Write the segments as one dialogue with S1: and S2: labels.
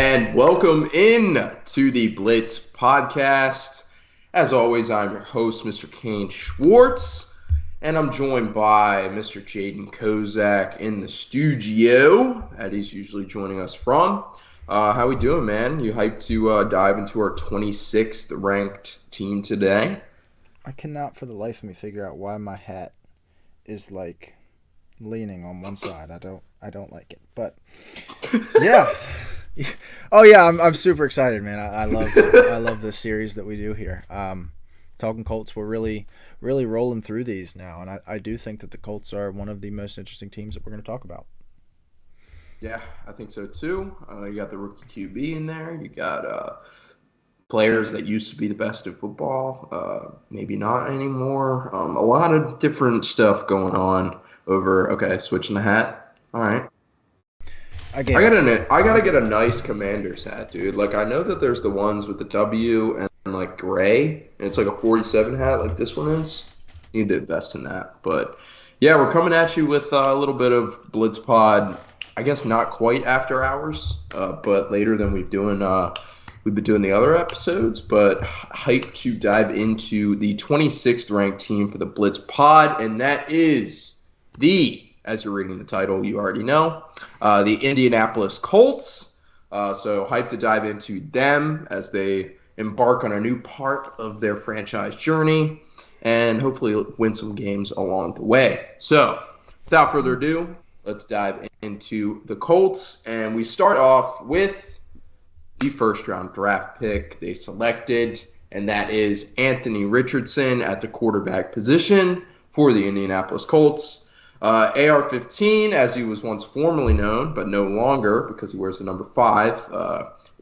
S1: And welcome in to the Blitz podcast. As always, I'm your host, Mr. Kane Schwartz, and I'm joined by Mr. Jaden Kozak in the studio that he's usually joining us from. How we doing, man? You hyped to dive into our 26th ranked team today?
S2: I cannot for the life of me figure out why my hat is like leaning on one side. I don't like it. But yeah. Oh yeah, I'm super excited, man. I love this series that we do here. Talking Colts, we're really rolling through these now, and I do think that the Colts are one of the most interesting teams that we're going to talk about.
S1: Yeah, I think so too. You got the rookie QB in there. You got players that used to be the best in football, maybe not anymore. A lot of different stuff going on over. Okay, switching the hat. All right. I gotta get a nice Commanders hat, dude. Like, I know that there's the ones with the W and like gray, and it's like a 47 hat, like this one is. You did best in that, but yeah, we're coming at you with a little bit of Blitz Pod. I guess not quite after hours, but later than we've been doing the other episodes. But hyped to dive into the 26th ranked team for the Blitz Pod, and that is as you're reading the title, you already know, the Indianapolis Colts. So hyped to dive into them as they embark on a new part of their franchise journey and hopefully win some games along the way. So without further ado, let's dive into the Colts. And we start off with the first-round draft pick they selected, and that is Anthony Richardson at the quarterback position for the Indianapolis Colts. AR-15, as he was once formerly known, but no longer because he wears the number 5.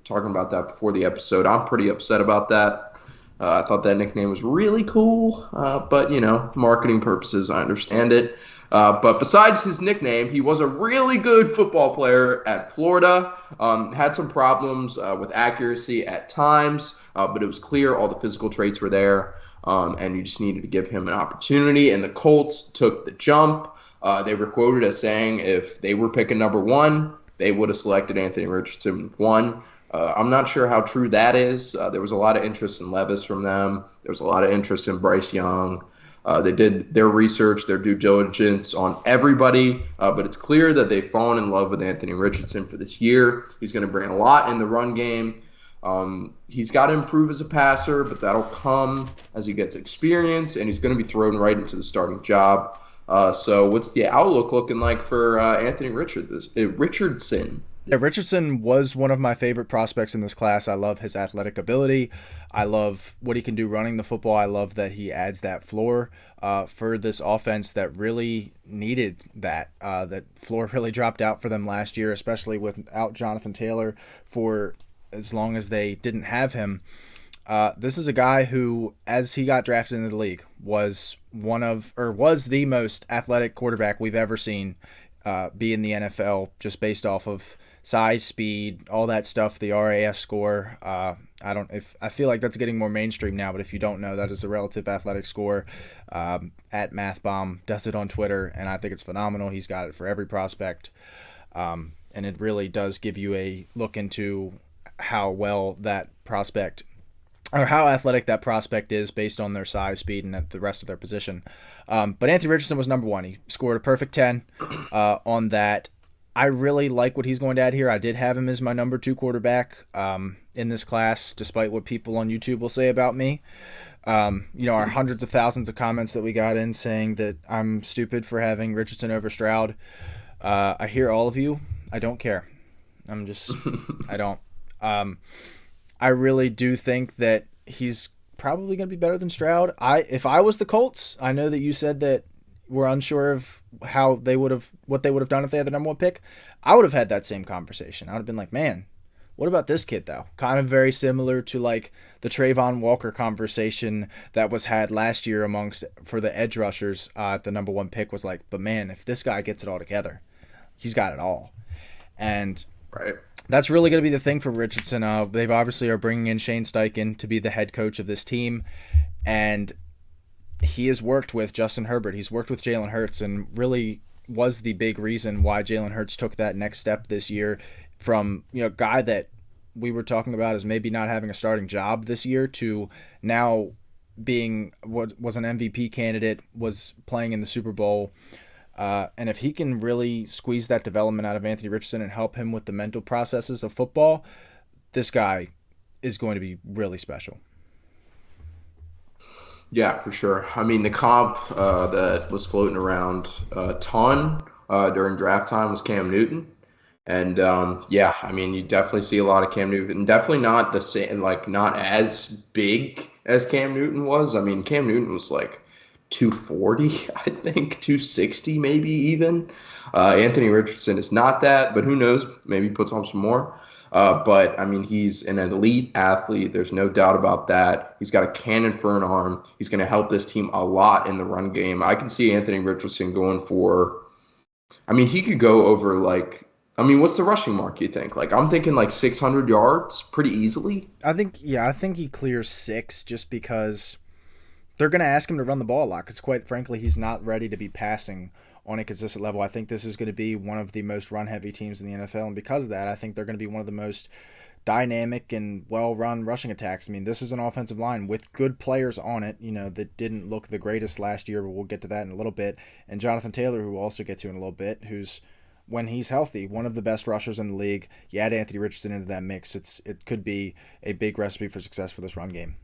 S1: Talking about that before the episode. I'm pretty upset about that. I thought that nickname was really cool, but, marketing purposes, I understand it. But besides his nickname, he was a really good football player at Florida. Had some problems with accuracy at times, but it was clear all the physical traits were there, and you just needed to give him an opportunity. And the Colts took the jump. They were quoted as saying if they were picking number 1, they would have selected Anthony Richardson with 1. I'm not sure how true that is. There was a lot of interest in Levis from them. There was a lot of interest in Bryce Young. They did their research, their due diligence on everybody, but it's clear that they've fallen in love with Anthony Richardson for this year. He's going to bring a lot in the run game. He's got to improve as a passer, but that'll come as he gets experience, and he's going to be thrown right into the starting job. So what's the outlook looking like for Anthony Richardson?
S2: Yeah, Richardson was one of my favorite prospects in this class. I love his athletic ability. I love what he can do running the football. I love that he adds that floor for this offense that really needed that. That floor really dropped out for them last year, especially without Jonathan Taylor for as long as they didn't have him. This is a guy who, as he got drafted into the league, was the most athletic quarterback we've ever seen be in the NFL, just based off of size, speed, all that stuff, the RAS score. I feel like that's getting more mainstream now, but if you don't know, that is the relative athletic score. At MathBomb does it on Twitter, and I think it's phenomenal. He's got it for every prospect, and it really does give you a look into how well that prospect, or how athletic that prospect is based on their size, speed, and the rest of their position. But Anthony Richardson was number 1. He scored a perfect 10 on that. I really like what he's going to add here. I did have him as my number 2 quarterback in this class, despite what people on YouTube will say about me. Our hundreds of thousands of comments that we got in saying that I'm stupid for having Richardson over Stroud. I hear all of you. I don't care. I don't. I really do think that he's probably going to be better than Stroud. If I was the Colts, I know that you said that we're unsure of what they would have done if they had the number 1 pick. I would have had that same conversation. I would have been like, man, what about this kid though? Kind of very similar to like the Trayvon Walker conversation that was had last year for the edge rushers at the number 1 pick was like, but man, if this guy gets it all together, he's got it all. And
S1: right.
S2: That's really going to be the thing for Richardson. They've obviously are bringing in Shane Steichen to be the head coach of this team, and he has worked with Justin Herbert. He's worked with Jalen Hurts, and really was the big reason why Jalen Hurts took that next step this year from a guy that we were talking about as maybe not having a starting job this year to now being what was an MVP candidate, was playing in the Super Bowl. And if he can really squeeze that development out of Anthony Richardson and help him with the mental processes of football, this guy is going to be really special.
S1: Yeah, for sure. I mean, the comp that was floating around a ton during draft time was Cam Newton. And yeah, I mean, you definitely see a lot of Cam Newton. Definitely not the same, like not as big as Cam Newton was. I mean, Cam Newton was like 240, I think, 260 maybe even. Anthony Richardson is not that, but who knows? Maybe he puts on some more. But I mean, he's an elite athlete. There's no doubt about that. He's got a cannon for an arm. He's going to help this team a lot in the run game. I can see Anthony Richardson going for, I mean, he could go over like, I mean, what's the rushing mark, you think? Like, I'm thinking like 600 yards pretty easily.
S2: I think he clears 6 just because they're going to ask him to run the ball a lot because, quite frankly, he's not ready to be passing on a consistent level. I think this is going to be one of the most run-heavy teams in the NFL, and because of that, I think they're going to be one of the most dynamic and well-run rushing attacks. I mean, this is an offensive line with good players on it, that didn't look the greatest last year, but we'll get to that in a little bit. And Jonathan Taylor, who we'll also get to in a little bit, who's, when he's healthy, one of the best rushers in the league. You add Anthony Richardson into that mix, it could be a big recipe for success for this run game.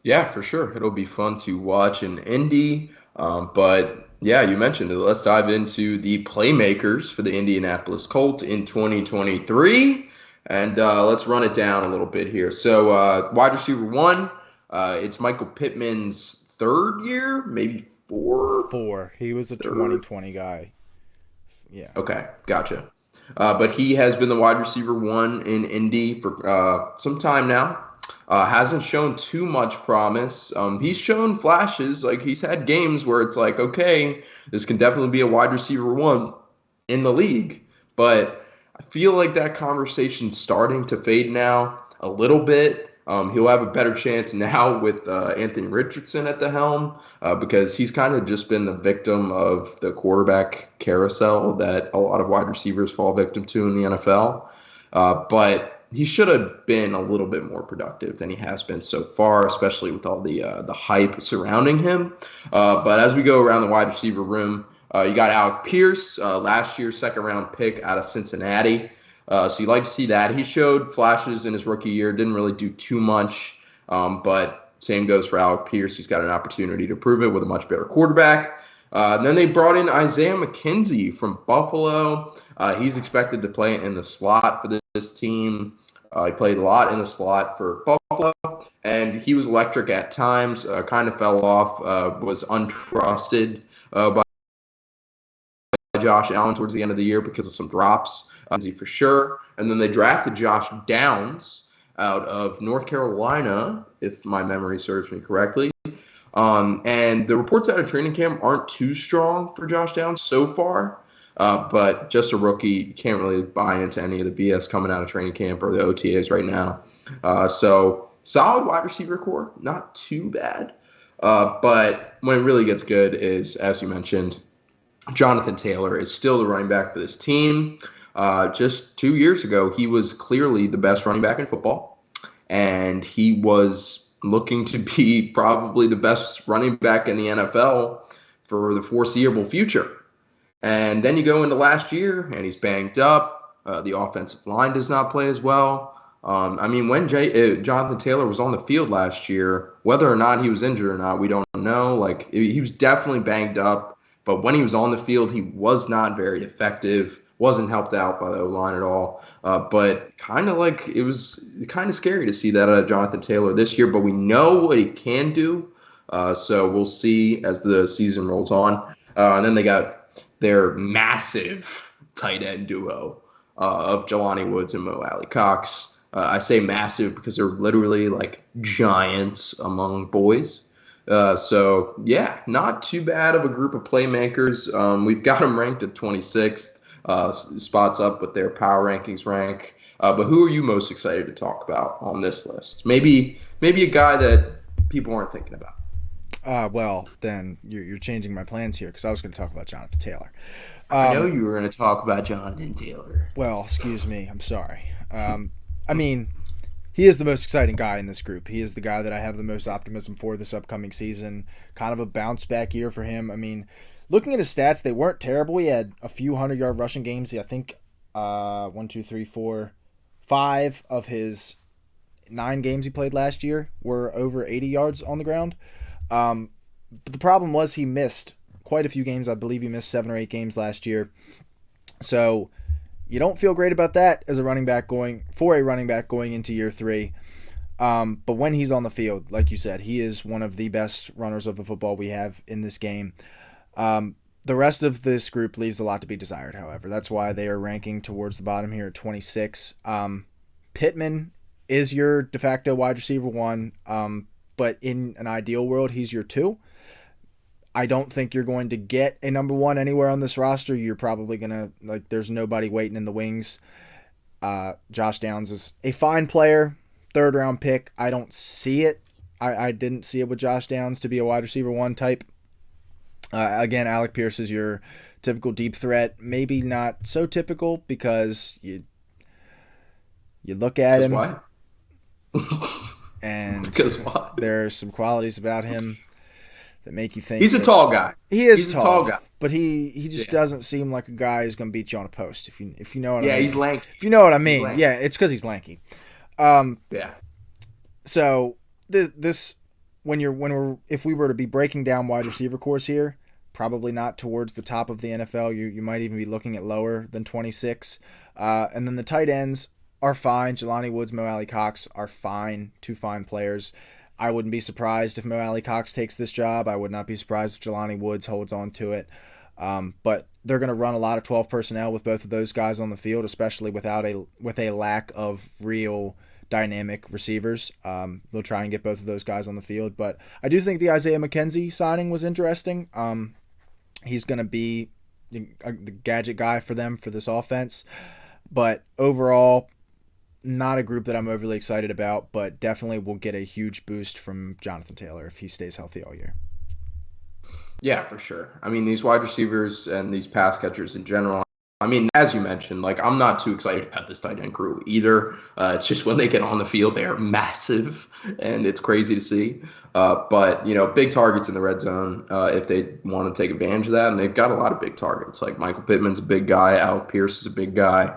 S1: Yeah, for sure. It'll be fun to watch in Indy. But yeah, you mentioned it. Let's dive into the playmakers for the Indianapolis Colts in 2023. And let's run it down a little bit here. So wide receiver 1, it's Michael Pittman's 3rd year, maybe 4?
S2: 4. He was a 2020 guy. Yeah.
S1: Okay, gotcha. But he has been the wide receiver 1 in Indy for some time now. Hasn't shown too much promise. He's shown flashes. Like, he's had games where it's like, okay, this can definitely be a wide receiver 1 in the league. But I feel like that conversation's starting to fade now a little bit. He'll have a better chance now with Anthony Richardson at the helm because he's kind of just been the victim of the quarterback carousel that a lot of wide receivers fall victim to in the NFL. But he should have been a little bit more productive than he has been so far, especially with all the hype surrounding him. But as we go around the wide receiver room, you got Alec Pierce, last year's 2nd-round pick out of Cincinnati. So you like to see that. He showed flashes in his rookie year, didn't really do too much, but same goes for Alec Pierce. He's got an opportunity to prove it with a much better quarterback. And then they brought in Isaiah McKenzie from Buffalo. He's expected to play in the slot for this team. He played a lot in the slot for Buffalo, and he was electric at times, kind of fell off, was untrusted by Josh Allen towards the end of the year because of some drops, for sure. And then they drafted Josh Downs out of North Carolina, if my memory serves me correctly. And the reports out of training camp aren't too strong for Josh Downs so far. But just a rookie, you can't really buy into any of the BS coming out of training camp or the OTAs right now. So solid wide receiver core, not too bad. But when it really gets good is, as you mentioned, Jonathan Taylor is still the running back for this team. Just 2 years ago, he was clearly the best running back in football. And he was looking to be probably the best running back in the NFL for the foreseeable future. And then you go into last year, and he's banged up. The offensive line does not play as well. When Jonathan Taylor was on the field last year, whether or not he was injured or not, we don't know. Like, he was definitely banged up. But when he was on the field, he was not very effective. Wasn't helped out by the O-line at all. But kind of like it was kind of scary to see that out of Jonathan Taylor this year. But we know what he can do. So we'll see as the season rolls on. And then they got their massive tight end duo of Jelani Woods and Mo Alley-Cox. I say massive because they're literally like giants among boys. So, yeah, not too bad of a group of playmakers. We've got them ranked at 26th, spots up with their power rankings rank. But who are you most excited to talk about on this list? Maybe a guy that people aren't thinking about.
S2: Well, then you're changing my plans here because I was going to talk about Jonathan Taylor.
S1: I know you were going to talk about Jonathan Taylor.
S2: Well, excuse me. I'm sorry. I mean, he is the most exciting guy in this group. He is the guy that I have the most optimism for this upcoming season. Kind of a bounce back year for him. I mean, looking at his stats, they weren't terrible. He had a few 100-yard rushing games. I think 5 of his 9 games he played last year were over 80 yards on the ground. But the problem was he missed quite a few games. I believe he missed 7 or 8 games last year. So you don't feel great about that as a running back going into year 3. But when he's on the field, like you said, he is one of the best runners of the football we have in this game. The rest of this group leaves a lot to be desired, however. That's why they are ranking towards the bottom here at 26. Pittman is your de facto wide receiver 1, but in an ideal world, he's your 2. I don't think you're going to get a number 1 anywhere on this roster. You're probably going to, there's nobody waiting in the wings. Josh Downs is a fine player, 3rd-round pick. I don't see it. I didn't see it with Josh Downs to be a wide receiver 1 type. Again, Alec Pierce is your typical deep threat. Maybe not so typical because you look at him.
S1: Why?
S2: And
S1: because why?
S2: There's some qualities about him that make you think
S1: he's a tall guy.
S2: He is
S1: he's
S2: tall,
S1: a tall guy,
S2: but he just doesn't seem like a guy who's going to beat you on a post. If you know what I mean.
S1: Yeah, he's lanky.
S2: If you know what I mean, yeah, it's because he's lanky.
S1: Yeah.
S2: So this if we were to be breaking down wide receiver cores here, probably not towards the top of the NFL. You might even be looking at lower than 26. And then the tight ends are fine. Jelani Woods, Mo Alley Cox are fine. 2 fine players. I wouldn't be surprised if Mo Alley Cox takes this job. I would not be surprised if Jelani Woods holds on to it. But they're going to run a lot of 12 personnel with both of those guys on the field, especially with a lack of real dynamic receivers. They'll try and get both of those guys on the field. But I do think the Isaiah McKenzie signing was interesting. He's going to be the gadget guy for them for this offense. But overall, not a group that I'm overly excited about, but definitely will get a huge boost from Jonathan Taylor if he stays healthy all year.
S1: Yeah, for sure. I mean, these wide receivers and these pass catchers in general, I mean, as you mentioned, I'm not too excited about this tight end crew either. It's just when they get on the field, they are massive, and it's crazy to see. But, big targets in the red zone if they want to take advantage of that, and they've got a lot of big targets. Like Michael Pittman's a big guy, Alec Pierce is a big guy.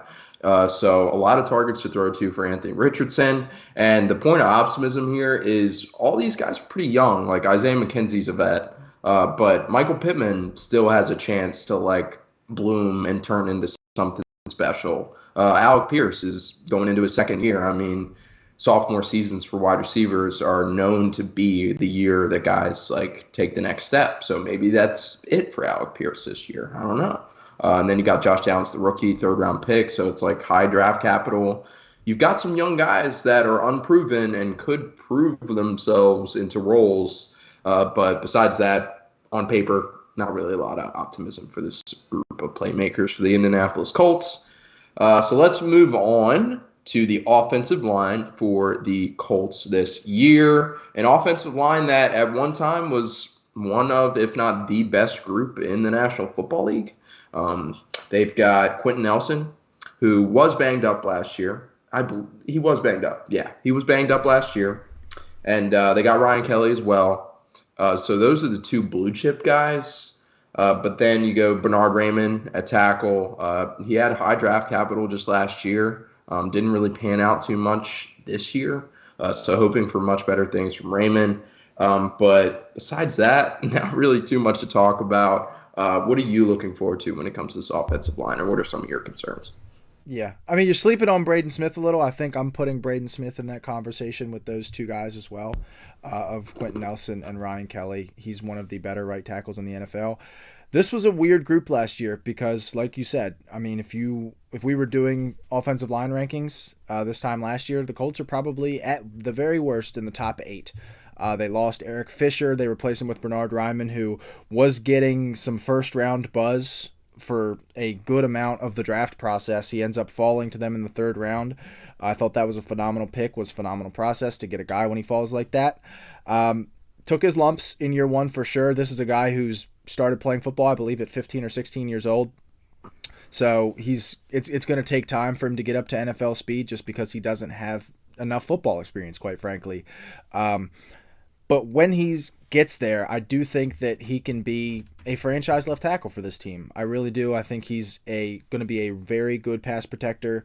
S1: So a lot of targets to throw to for Anthony Richardson. And the point of optimism here is all these guys are pretty young. Like Isaiah McKenzie's a vet, but Michael Pittman still has a chance to bloom and turn into something special. Alec Pierce is going into his 2nd year. I mean, sophomore seasons for wide receivers are known to be the year that guys take the next step. So maybe that's it for Alec Pierce this year. I don't know. And then you got Josh Downs, the rookie, 3rd-round pick. So it's high draft capital. You've got some young guys that are unproven and could prove themselves into roles. But besides that, on paper, not really a lot of optimism for this group of playmakers for the Indianapolis Colts. So let's move on to the offensive line for the Colts this year. An offensive line that at one time was one of, if not the best group in the National Football League. They've got Quentin Nelson, who was banged up last year. He was banged up. Yeah, he was banged up last year. And they got Ryan Kelly as well. So those are the 2 blue chip guys. But then you go Bernard Raymond at tackle. He had high draft capital just last year. Didn't really pan out too much this year. So hoping for much better things from Raymond. But besides that, not really too much to talk about. What are you looking forward to when it comes to this offensive line, or what are some of your concerns?
S2: Yeah, I mean, you're sleeping on Braden Smith a little. I think I'm putting Braden Smith in that conversation with those 2 guys as well, of Quentin Nelson and Ryan Kelly. He's one of the better right tackles in the NFL. This was a weird group last year because, like you said, I mean, if we were doing offensive line rankings this time last year, the Colts are probably at the very worst in the top 8. They lost Eric Fisher. They replaced him with Bernard Ryman, who was getting some first-round buzz for a good amount of the draft process. He ends up falling to them in the 3rd round. I thought that was a phenomenal pick, was a phenomenal process to get a guy when he falls like that. Took his lumps in year 1 for sure. This is a guy who's started playing football, I believe, at 15 or 16 years old. So it's going to take time for him to get up to NFL speed just because he doesn't have enough football experience, quite frankly. But when he gets there, I do think that he can be a franchise left tackle for this team. I really do. I think he's going to be a very good pass protector.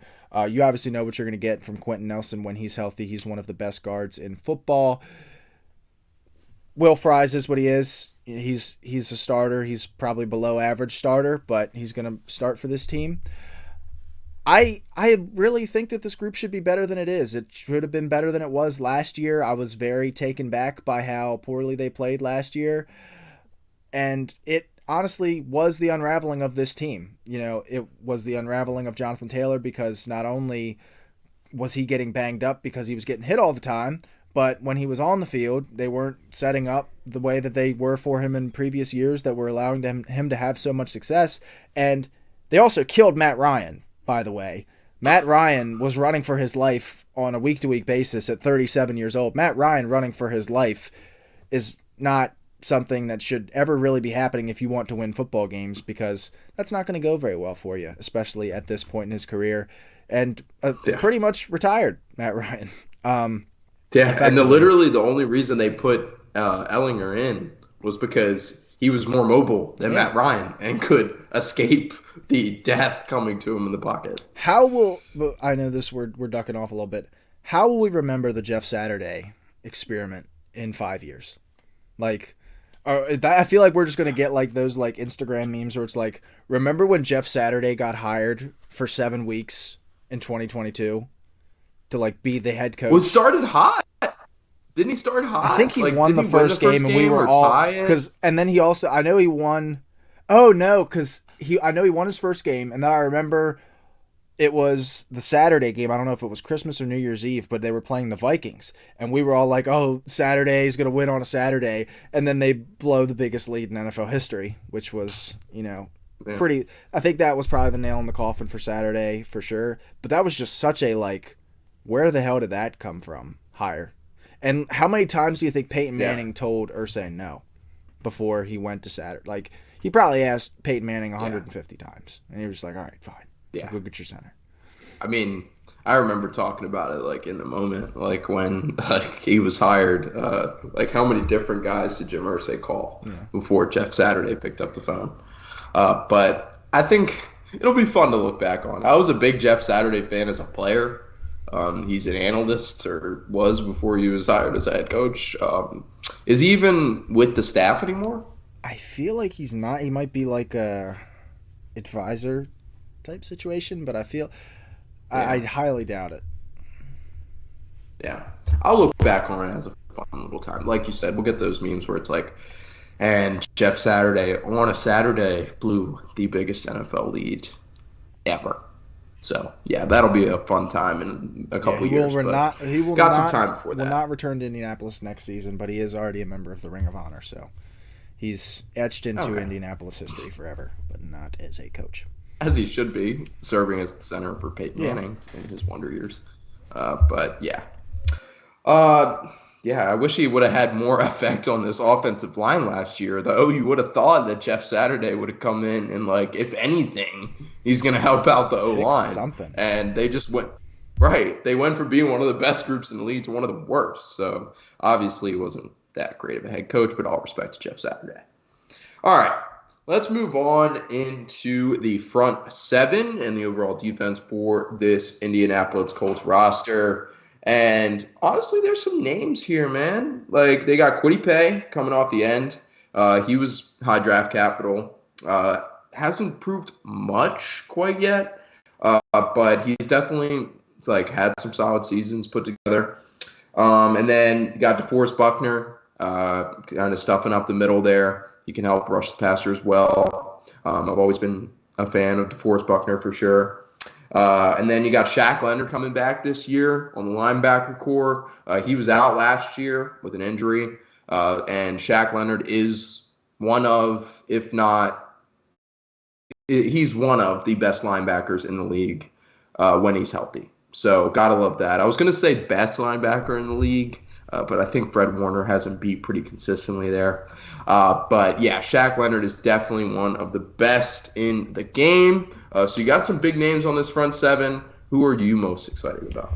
S2: You obviously know what you're going to get from Quentin Nelson when he's healthy. He's one of the best guards in football. Will Fries is what he is. He's a starter. He's probably below average starter, but he's going to start for this team. I really think that this group should be better than it is. It should have been better than it was last year. I was very taken back by how poorly they played last year. And it honestly was the unraveling of this team. You know, it was the unraveling of Jonathan Taylor because not only was he getting banged up because he was getting hit all the time, but when he was on the field, they weren't setting up the way that they were for him in previous years that were allowing him to have so much success. And they also killed Matt Ryan, by the way. Matt Ryan was running for his life on a week-to-week basis at 37 years old. Matt Ryan running for his life is not something that should ever really be happening if you want to win football games, because that's not going to go very well for you, especially at this point in his career. And pretty much retired, Matt Ryan.
S1: And literally the only reason they put Ellinger in was because he was more mobile than Matt Ryan and could escape the death coming to him in the pocket.
S2: I know this we're ducking off a little bit. How will we remember the Jeff Saturday experiment in 5 years? Like, I feel like we're just going to get like those like Instagram memes where it's like, remember when Jeff Saturday got hired for 7 weeks in 2022 to like be the head coach?
S1: Well, it started hot. Didn't he start hot?
S2: I think he won the first game, and we were all and then he also, I know he won. Oh no, because I know he won his first game, and then I remember it was the Saturday game. I don't know if it was Christmas or New Year's Eve, but they were playing the Vikings, and we were all like, "Oh, Saturday's gonna win on a Saturday," and then they blow the biggest lead in NFL history, which was pretty. I think that was probably the nail in the coffin for Saturday for sure. But that was just such a like, where the hell did that come from? Higher. And how many times do you think Peyton Manning told Irsay no before he went to Saturday? Like, he probably asked Peyton Manning 150 times, and he was just like, all right, fine. Yeah. Go get your center.
S1: I mean, I remember talking about it, like, in the moment, like, when he was hired. Like, how many different guys did Jim Irsay call before Jeff Saturday picked up the phone? But I think it'll be fun to look back on. I was a big Jeff Saturday fan as a player. He's an analyst, or was before he was hired as a head coach. Is he even with the staff anymore?
S2: I feel like he's not. He might be like a advisor type situation, but I feel I highly doubt it.
S1: Yeah, I'll look back on it as a fun little time. Like you said, we'll get those memes where it's like, and Jeff Saturday on a Saturday blew the biggest NFL lead ever. So, yeah, that'll be a fun time in a couple years.
S2: He will
S1: got some time before that.
S2: Will not return to Indianapolis next season, but he is already a member of the Ring of Honor. So, he's etched into Indianapolis history forever, but not as a coach.
S1: As he should be, serving as the center for Peyton Manning in his wonder years. But, yeah. I wish he would have had more effect on this offensive line last year, though. You would have thought that Jeff Saturday would have come in and, like, if anything, he's going to help out the O-line.
S2: Something.
S1: And they just went – right. They went from being one of the best groups in the league to one of the worst. So, obviously, he wasn't that great of a head coach, but all respect to Jeff Saturday. All right. Let's move on into the front seven and the overall defense for this Indianapolis Colts roster. And honestly, there's some names here, man. Like, they got Kwity Paye coming off the end. He was high draft capital. Hasn't proved much quite yet, but he's definitely had some solid seasons put together. And then you got DeForest Buckner, kind of stuffing up the middle there. He can help rush the passer as well. I've always been a fan of DeForest Buckner for sure. And then you got Shaq Leonard coming back this year on the linebacker core. He was out last year with an injury. And Shaq Leonard is one of, if not, he's one of the best linebackers in the league when he's healthy. So gotta love that. I was going to say best linebacker in the league, but I think Fred Warner has him beat pretty consistently there. But yeah, Shaq Leonard is definitely one of the best in the game. So you got some big names on this front seven. Who are you most excited about?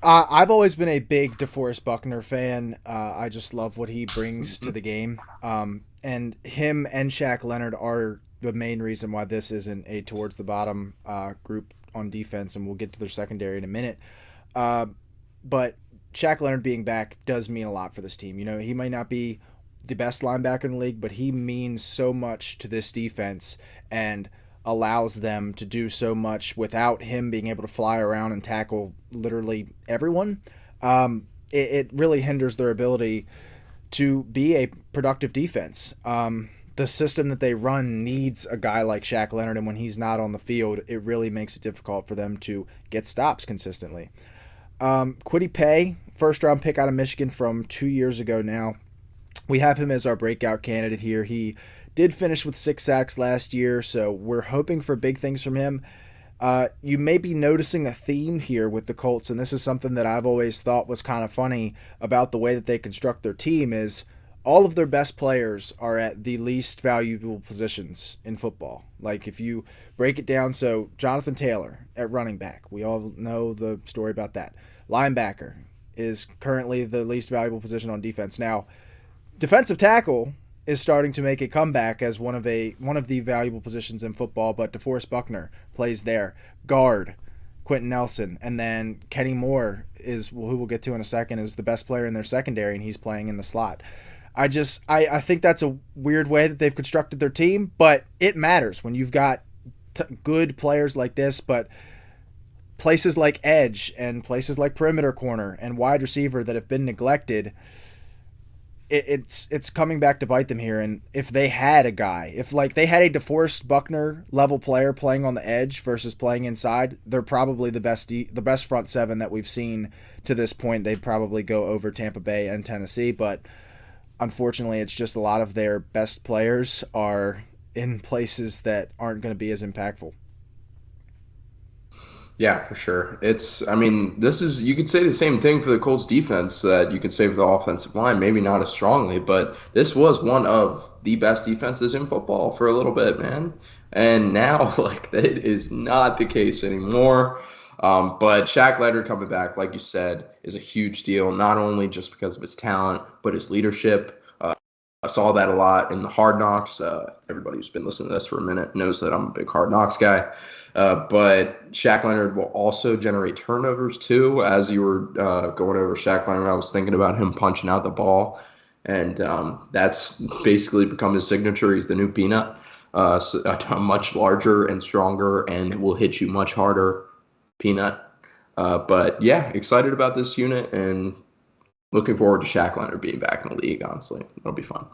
S2: I've always been a big DeForest Buckner fan. I just love what he brings to the game. And him and Shaq Leonard are the main reason why this isn't a towards the bottom group on defense, and we'll get to their secondary in a minute. But Shaq Leonard being back does mean a lot for this team. You know, he might not be the best linebacker in the league, but he means so much to this defense and allows them to do so much without him being able to fly around and tackle literally everyone. It really hinders their ability to be a productive defense. The system that they run needs a guy like Shaq Leonard, and when he's not on the field, it really makes it difficult for them to get stops consistently. Kwity Paye, first-round pick out of Michigan from 2 years ago now. We have him as our breakout candidate here. He did finish with 6 sacks last year, so we're hoping for big things from him. You may be noticing a theme here with the Colts, and this is something that I've always thought was kind of funny about the way that they construct their team is all of their best players are at the least valuable positions in football. Like if you break it down, so Jonathan Taylor at running back, we all know the story about that. Linebacker is currently the least valuable position on defense. Now, defensive tackle is starting to make a comeback as one of the valuable positions in football, but DeForest Buckner plays there. Guard, Quentin Nelson, and then Kenny Moore is who we'll get to in a second is the best player in their secondary, and he's playing in the slot. I think that's a weird way that they've constructed their team, but it matters when you've got good players like this, but places like edge and places like perimeter corner and wide receiver that have been neglected, it's coming back to bite them here. And if they had a guy, if like they had a DeForest Buckner level player playing on the edge versus playing inside, they're probably the best front seven that we've seen to this point. They'd probably go over Tampa Bay and Tennessee, but unfortunately, it's just a lot of their best players are in places that aren't going to be as impactful.
S1: Yeah, for sure. You could say the same thing for the Colts defense that you could say for the offensive line, maybe not as strongly, but this was one of the best defenses in football for a little bit, man. And now, like, that is not the case anymore. But Shaq Leonard coming back, like you said, is a huge deal, not only just because of his talent, but his leadership. I saw that a lot in the Hard Knocks. Everybody who's been listening to this for a minute knows that I'm a big Hard Knocks guy. But Shaq Leonard will also generate turnovers too. As you were going over Shaq Leonard, I was thinking about him punching out the ball, and that's basically become his signature. He's the new Peanut, so much larger and stronger, and will hit you much harder. Peanut. But yeah, excited about this unit and looking forward to Shaq Leonard being back in the league, honestly. It'll be fun.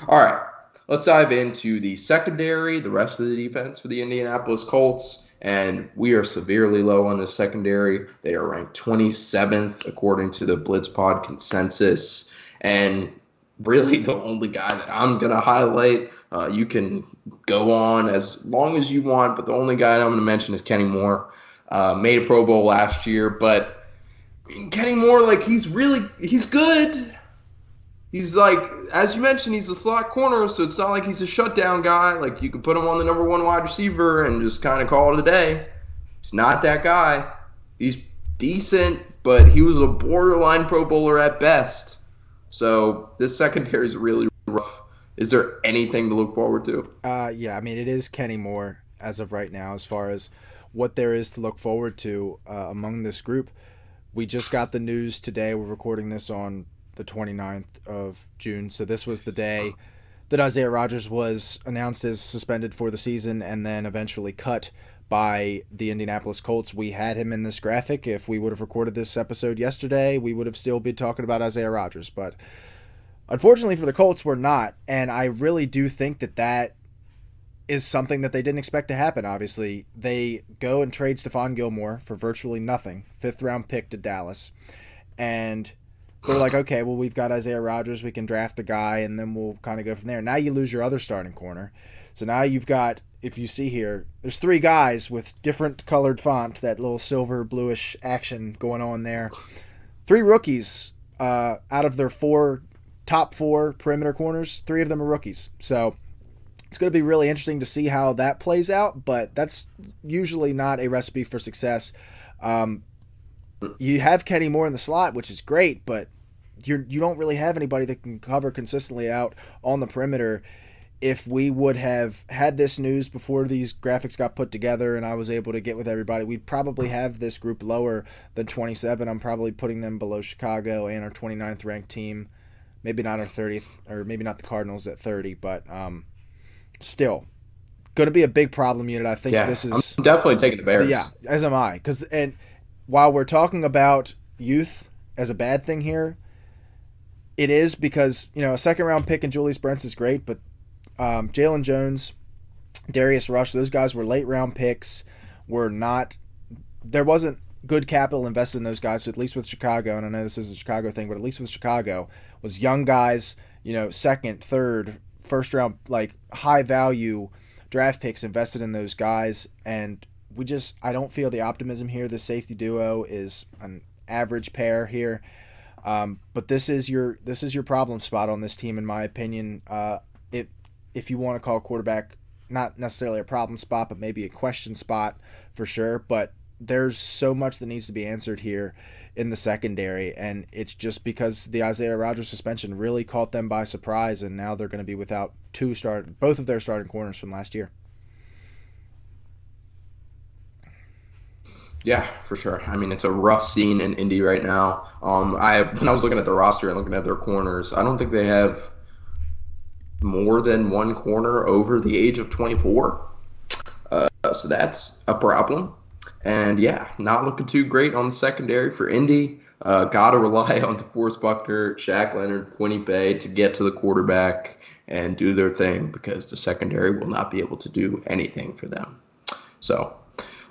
S1: All right, let's dive into the secondary, the rest of the defense for the Indianapolis Colts. And we are severely low on the secondary. They are ranked 27th according to the Blitz Pod consensus. And really the only guy that I'm going to highlight, you can go on as long as you want, but the only guy I'm going to mention is Kenny Moore. Made a Pro Bowl last year, but Kenny Moore, like, he's good. He's like, as you mentioned, he's a slot corner, so it's not like he's a shutdown guy. Like, you could put him on the number one wide receiver and just kind of call it a day. He's not that guy. He's decent, but he was a borderline Pro Bowler at best. So this secondary is really rough. Is there anything to look forward to?
S2: Yeah, I mean, it is Kenny Moore as of right now as far as what there is to look forward to among this group. We just got the news today. We're recording this on the 29th of June. So this was the day that Isaiah Rodgers was announced as suspended for the season and then eventually cut by the Indianapolis Colts. We had him in this graphic. If we would have recorded this episode yesterday, we would have still been talking about Isaiah Rodgers. But unfortunately for the Colts, we're not. And I really do think that is something that they didn't expect to happen, obviously. They go and trade Stephon Gilmore for virtually nothing, 5th-round pick to Dallas. And they're like, okay, well, we've got Isaiah Rodgers. We can draft the guy, and then we'll kind of go from there. Now you lose your other starting corner. So now you've got, if you see here, there's 3 guys with different colored font, that little silver bluish action going on there. 3 rookies out of their top four perimeter corners, 3 of them are rookies. So it's going to be really interesting to see how that plays out, but that's usually not a recipe for success. You have Kenny Moore in the slot, which is great, but you don't really have anybody that can cover consistently out on the perimeter. If we would have had this news before these graphics got put together and I was able to get with everybody, we'd probably have this group lower than 27. I'm probably putting them below Chicago and our 29th ranked team. Maybe not our 30th, or maybe not the Cardinals at 30, but still going to be a big problem unit. I think this is...
S1: I'm definitely taking the Bears.
S2: Yeah, as am I. And while we're talking about youth as a bad thing here, it is because, a second-round pick in Julius Brents is great, but Jalen Jones, Darius Rush, those guys were late-round picks. There wasn't good capital invested in those guys, so at least with Chicago, and I know this isn't a Chicago thing, but at least with Chicago, was young guys, second, third, first-round, like, high-value draft picks invested in those guys, and I don't feel the optimism here. The safety duo is an average pair here. But this is your problem spot on this team, in my opinion. If you want to call quarterback not necessarily a problem spot, but maybe a question spot for sure. But there's so much that needs to be answered here in the secondary, and it's just because the Isaiah Rodgers suspension really caught them by surprise, and now they're going to be without both of their starting corners from last year.
S1: Yeah, for sure. I mean, it's a rough scene in Indy right now. When I was looking at the roster and looking at their corners, I don't think they have more than one corner over the age of 24. So that's a problem. And yeah, not looking too great on the secondary for Indy. Got to rely on DeForest Buckner, Shaq Leonard, Quinny Bay to get to the quarterback and do their thing, because the secondary will not be able to do anything for them. So,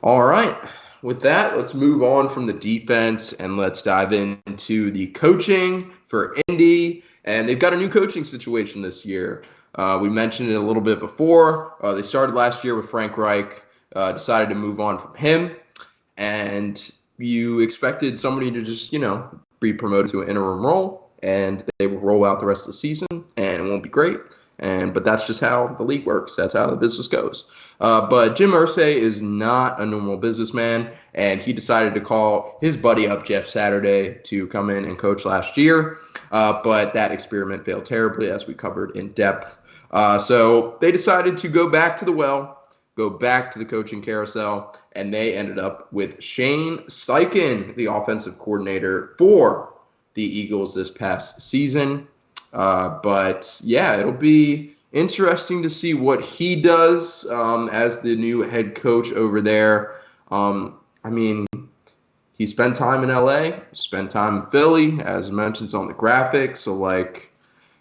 S1: all right. With that, let's move on from the defense and let's dive into the coaching for Indy. And they've got a new coaching situation this year. We mentioned it a little bit before. They started last year with Frank Reich, decided to move on from him. And you expected somebody to just, be promoted to an interim role, and they will roll out the rest of the season, and it won't be great. But that's just how the league works. That's how the business goes. But Jim Irsay is not a normal businessman, and he decided to call his buddy up, Jeff Saturday, to come in and coach last year. But that experiment failed terribly, as we covered in depth. So they decided to go back to the well, go back to the coaching carousel, and they ended up with Shane Steichen, the offensive coordinator for the Eagles this past season. But yeah, it'll be interesting to see what he does as the new head coach over there. I mean, he spent time in LA, spent time in Philly, as mentioned on the graphics. So,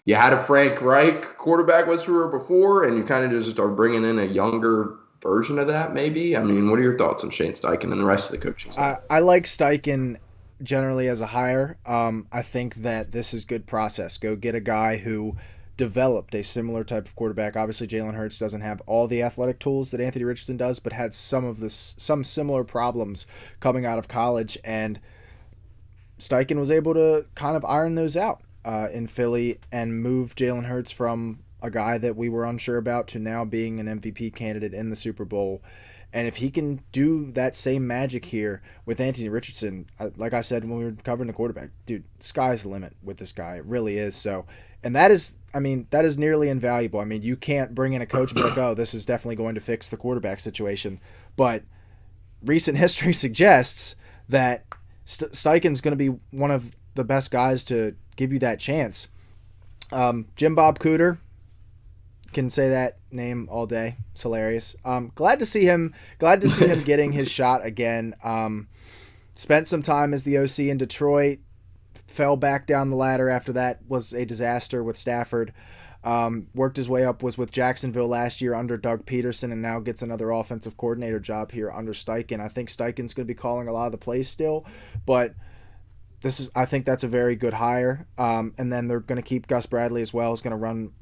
S1: you had a Frank Reich quarterback whisperer before, and you kind of just are bringing in a younger version of that, maybe. I mean, what are your thoughts on Shane Steichen and the rest of the coaching staff?
S2: I like Steichen generally as a hire. I think that this is good process. Go get a guy who developed a similar type of quarterback. Obviously, Jalen Hurts doesn't have all the athletic tools that Anthony Richardson does, but had some similar problems coming out of college, and Steichen was able to kind of iron those out in Philly and move Jalen Hurts from a guy that we were unsure about to now being an MVP candidate in the Super Bowl. And if he can do that same magic here with Anthony Richardson, like I said when we were covering the quarterback, dude, sky's the limit with this guy. It really is. So, and that is nearly invaluable. I mean, you can't bring in a coach and be like, oh, this is definitely going to fix the quarterback situation. But recent history suggests that Steichen's going to be one of the best guys to give you that chance. Jim Bob Cooter, can say that name all day. It's hilarious. Glad to see him getting his shot again. Spent some time as the OC in Detroit, fell back down the ladder after that, was a disaster with Stafford. Worked his way up, was with Jacksonville last year under Doug Peterson, and now gets another offensive coordinator job here under Steichen. I think Steichen's going to be calling a lot of the plays still, but I think that's a very good hire. And then they're going to keep Gus Bradley as well. He's going to run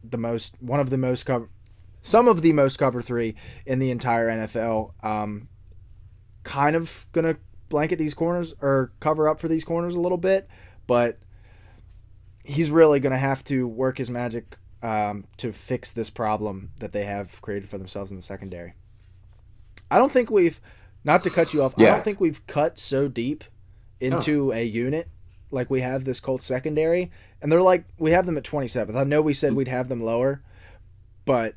S2: some of the most cover three in the entire NFL. Kind of gonna blanket these corners or cover up for these corners a little bit, but he's really going to have to work his magic to fix this problem that they have created for themselves in the secondary. I don't think we've, not to cut you off, I don't
S1: Yeah.
S2: think we've cut so deep
S1: Oh,
S2: into a unit like we have this Colts secondary. And they're like, we have them at 27th. I know we said we'd have them lower, but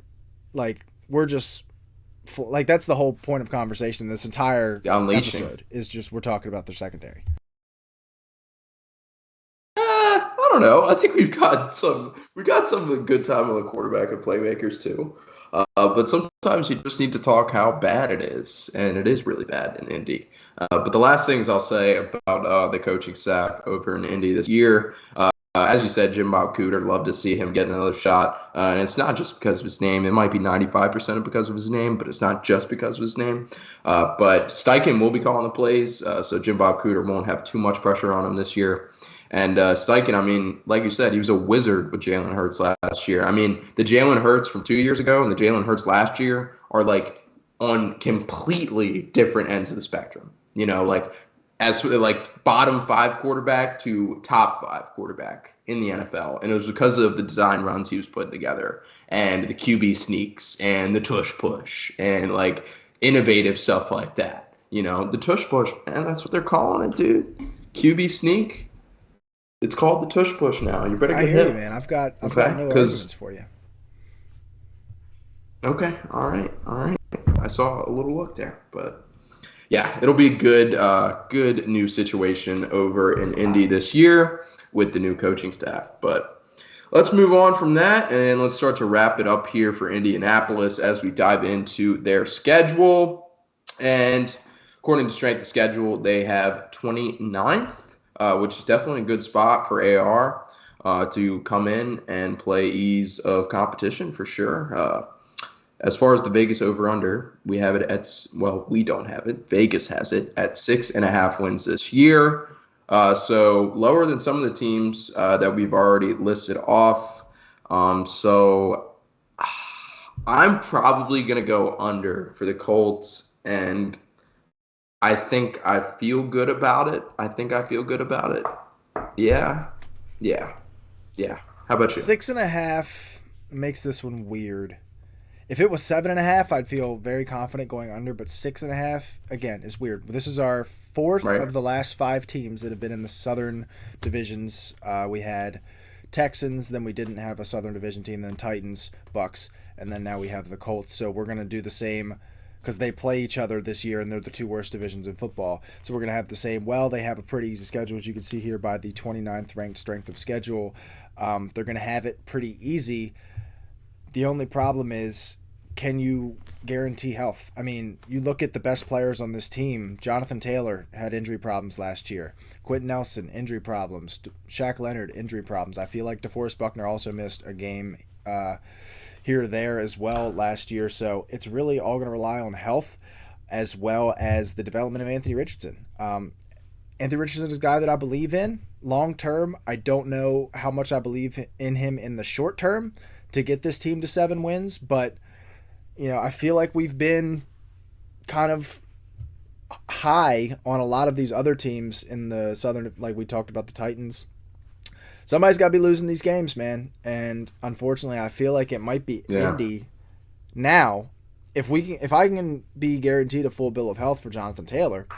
S2: like, we're just, like, that's the whole point of conversation. This entire
S1: unleashing.
S2: episode is just, we're talking about their secondary.
S1: I don't know. I think we've got some good time on the quarterback and playmakers too. But sometimes you just need to talk how bad it is, and it is really bad in Indy. But the last things I'll say about the coaching staff over in Indy this year, as you said, Jim Bob Cooter, love to see him get another shot. And it's not just because of his name. It might be 95% because of his name, but it's not just because of his name. But Steichen will be calling the plays, so Jim Bob Cooter won't have too much pressure on him this year. And Steichen, I mean, like you said, he was a wizard with Jalen Hurts last year. I mean, the Jalen Hurts from 2 years ago and the Jalen Hurts last year are like on completely different ends of the spectrum. Like as like bottom five quarterback to top five quarterback in the NFL. And it was because of the design runs he was putting together and the QB sneaks and the tush push and like innovative stuff like that. The tush push, and that's what they're calling it, dude. QB sneak. It's called the tush push now. You better
S2: I
S1: get
S2: hear you,
S1: hip.
S2: man. I've got
S1: Okay?
S2: no
S1: Because,
S2: arguments for you.
S1: okay, all right, all right. I saw a little look there. But yeah, it'll be a good new situation over in Indy this year with the new coaching staff. But let's move on from that and let's start to wrap it up here for Indianapolis as we dive into their schedule. And according to strength of schedule, they have 29th, which is definitely a good spot for AR to come in and play ease of competition for sure. As far as the Vegas over-under, we have it at, well, we don't have it. Vegas has it at 6.5 wins this year. So lower than some of the teams that we've already listed off. So I'm probably going to go under for the Colts, and I think I feel good about it. Yeah. Yeah. Yeah. How about you?
S2: 6.5 makes this one weird. If it was 7.5, I'd feel very confident going under, but 6.5 again is weird. This is our fourth
S1: Right?
S2: of the last 5 teams that have been in the Southern divisions. We had Texans, then we didn't have a Southern Division team, then Titans, Bucks, and then now we have the Colts. So we're gonna do the same because they play each other this year, and they're the two worst divisions in football. So we're gonna have the same. Well, they have a pretty easy schedule, as you can see here by the 29th ranked strength of schedule. They're gonna have it pretty easy. The only problem is, can you guarantee health? I mean, you look at the best players on this team. Jonathan Taylor had injury problems last year. Quentin Nelson, injury problems. Shaq Leonard, injury problems. I feel like DeForest Buckner also missed a game here or there as well last year. So it's really all going to rely on health as well as the development of Anthony Richardson. Anthony Richardson is a guy that I believe in long term. I don't know how much I believe in him in the short term to get this team to 7 wins, but I feel like we've been kind of high on a lot of these other teams in the Southern, like we talked about the Titans. Somebody's got to be losing these games, man. And unfortunately, I feel like it might be Indy now. If I can be guaranteed a full bill of health for Jonathan Taylor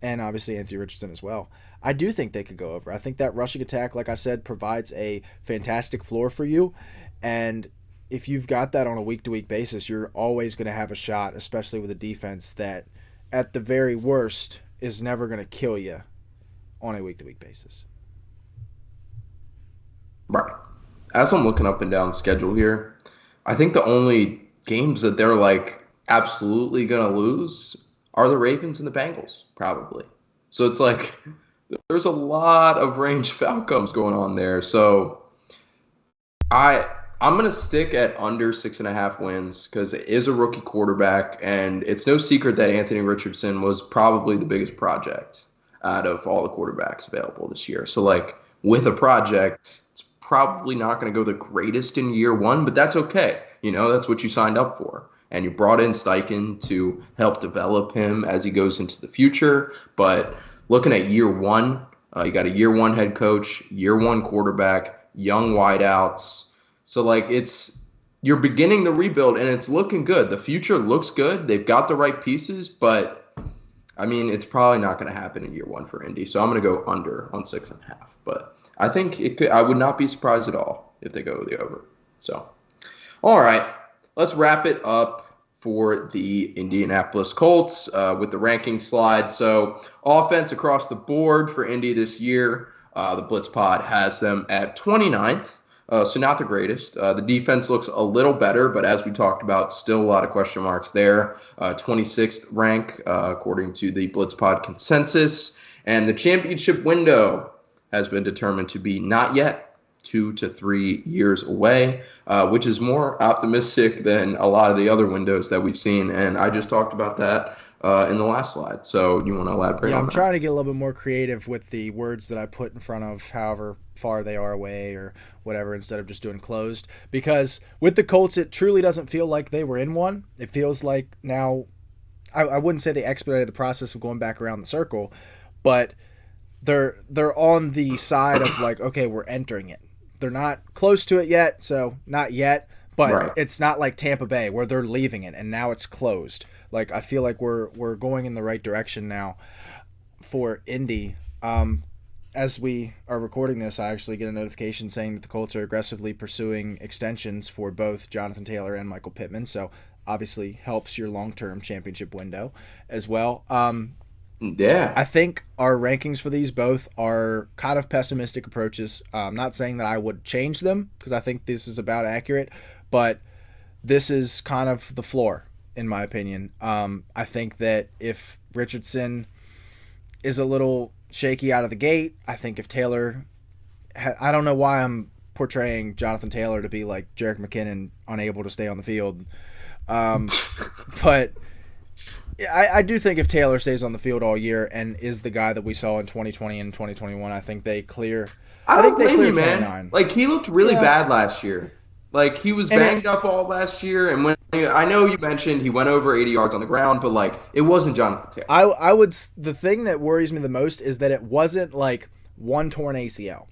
S2: and obviously Anthony Richardson as well, I do think they could go over. I think that rushing attack, like I said, provides a fantastic floor for you. And if you've got that on a week-to-week basis, you're always going to have a shot, especially with a defense that, at the very worst, is never going to kill you on a week-to-week basis.
S1: Right. As I'm looking up and down the schedule here, I think the only games that they're like absolutely going to lose are the Ravens and the Bengals, probably. So it's like there's a lot of range of outcomes going on there. So I'm going to stick at under 6.5 wins because it is a rookie quarterback, and it's no secret that Anthony Richardson was probably the biggest project out of all the quarterbacks available this year. So, like, with a project, it's probably not going to go the greatest in year one, but that's okay. That's what you signed up for. And you brought in Steichen to help develop him as he goes into the future. But looking at year one, You got a year one head coach, year one quarterback, young wideouts. So like you're beginning the rebuild and it's looking good. The future looks good. They've got the right pieces, but I mean, it's probably not going to happen in year one for Indy. So I'm going to go under on 6.5. But I think it could. I would not be surprised at all if they go the over. So, all right, let's wrap it up for the Indianapolis Colts with the ranking slide. So offense across the board for Indy this year, the Blitz Pod has them at 29th. So not the greatest. The defense looks a little better, but as we talked about, still a lot of question marks there. 26th rank according to the Blitz Pod consensus. And the championship window has been determined to be not yet 2 to 3 years away, which is more optimistic than a lot of the other windows that we've seen. And I just talked about that in the last slide. So you want to elaborate on that?
S2: I'm trying to get a little bit more creative with the words that I put in front of however far they are away or whatever, instead of just doing closed. Because with the Colts, it truly doesn't feel like they were in one. It feels like now, I wouldn't say they expedited the process of going back around the circle, but they're on the side of like, okay, we're entering it. They're not close to it yet, so not yet, but right. It's not like Tampa Bay where they're leaving it and now it's closed. Like I feel like we're going in the right direction now for Indy. As we are recording this, I actually get a notification saying that the Colts are aggressively pursuing extensions for both Jonathan Taylor and Michael Pittman, so obviously helps your long-term championship window as well.
S1: Yeah.
S2: I think our rankings for these both are kind of pessimistic approaches. I'm not saying that I would change them because I think this is about accurate, but this is kind of the floor, in my opinion. I think that if Richardson is a little shaky out of the gate, I think if Taylor... I don't know why I'm portraying Jonathan Taylor to be like Jerick McKinnon, unable to stay on the field. But... I do think if Taylor stays on the field all year and is the guy that we saw in 2020 and 2021, I think they clear.
S1: I think they clear 29. Man. Like he looked really bad last year. Like he was banged up all last year, and when I know you mentioned he went over 80 yards on the ground, but like it wasn't Jonathan Taylor.
S2: I would. The thing that worries me the most is that it wasn't like one torn ACL.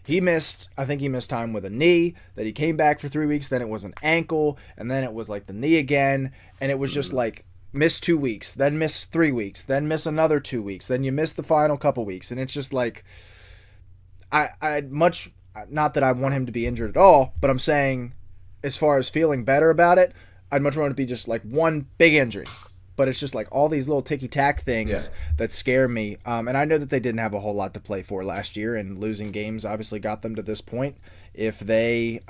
S2: I think he missed time with a knee, that he came back for 3 weeks, then it was an ankle, and then it was like the knee again, and it was just like. Miss 2 weeks, then miss 3 weeks, then miss another 2 weeks, then you miss the final couple weeks, and it's just like I'd much, not that I want him to be injured at all, but I'm saying as far as feeling better about it, I'd much rather it be just like one big injury. But it's just like all these little ticky-tack things that scare me. And I know that they didn't have a whole lot to play for last year, and losing games obviously got them to this point. If they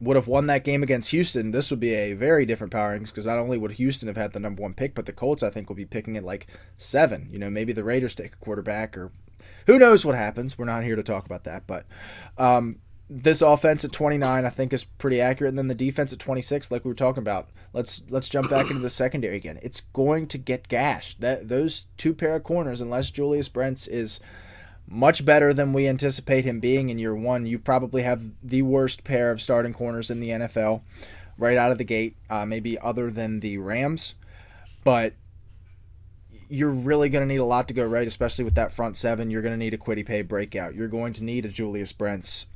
S2: would have won that game against Houston, this would be a very different power rankings, because not only would Houston have had the number one pick, but the Colts, I think, will be picking it like 7. You know, maybe the Raiders take a quarterback, or who knows what happens. We're not here to talk about that. But this offense at 29, I think, is pretty accurate. And then the defense at 26, like we were talking about. Let's jump back into the secondary again. It's going to get gashed. Those 2 pair of corners, unless Julius Brents is much better than we anticipate him being in year one, you probably have the worst pair of starting corners in the NFL right out of the gate, maybe other than the Rams. But you're really going to need a lot to go right, especially with that front 7. You're going to need a Kwity Paye breakout. You're going to need a Julius Brents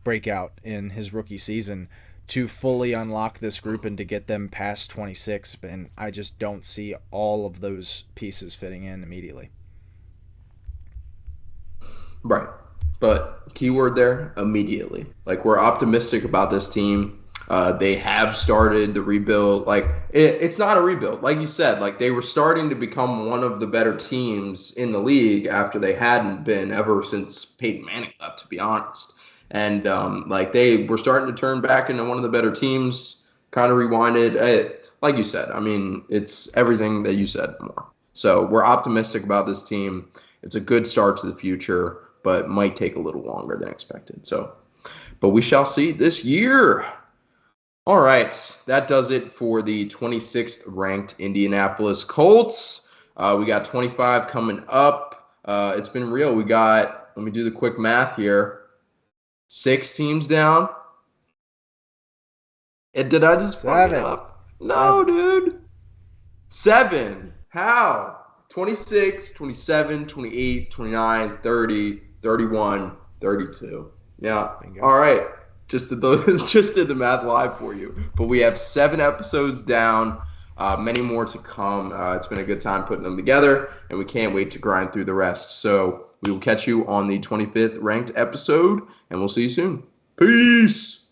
S2: breakout in his rookie season to fully unlock this group and to get them past 26. And I just don't see all of those pieces fitting in immediately.
S1: Right. But keyword there, immediately. Like, we're optimistic about this team. They have started the rebuild. Like, it's not a rebuild. Like you said, like they were starting to become one of the better teams in the league after they hadn't been ever since Peyton Manning left, to be honest. And like they were starting to turn back into one of the better teams, kind of rewinded. Like you said, I mean, it's everything that you said more. So we're optimistic about this team. It's a good start to the future, but might take a little longer than expected. So, but we shall see this year. All right, that does it for the 26th ranked Indianapolis Colts. We got 25 coming up. It's been real. We got, let me do the quick math here, 6 teams down. Did I just fuck it up? No, 7. Dude. 7. How? 26, 27, 28, 29, 30, 31, 32. Yeah.
S2: Bingo.
S1: All right. Just did the math live for you. But we have 7 episodes down. Many more to come. It's been a good time putting them together, and we can't wait to grind through the rest. So we will catch you on the 25th ranked episode, and we'll see you soon. Peace!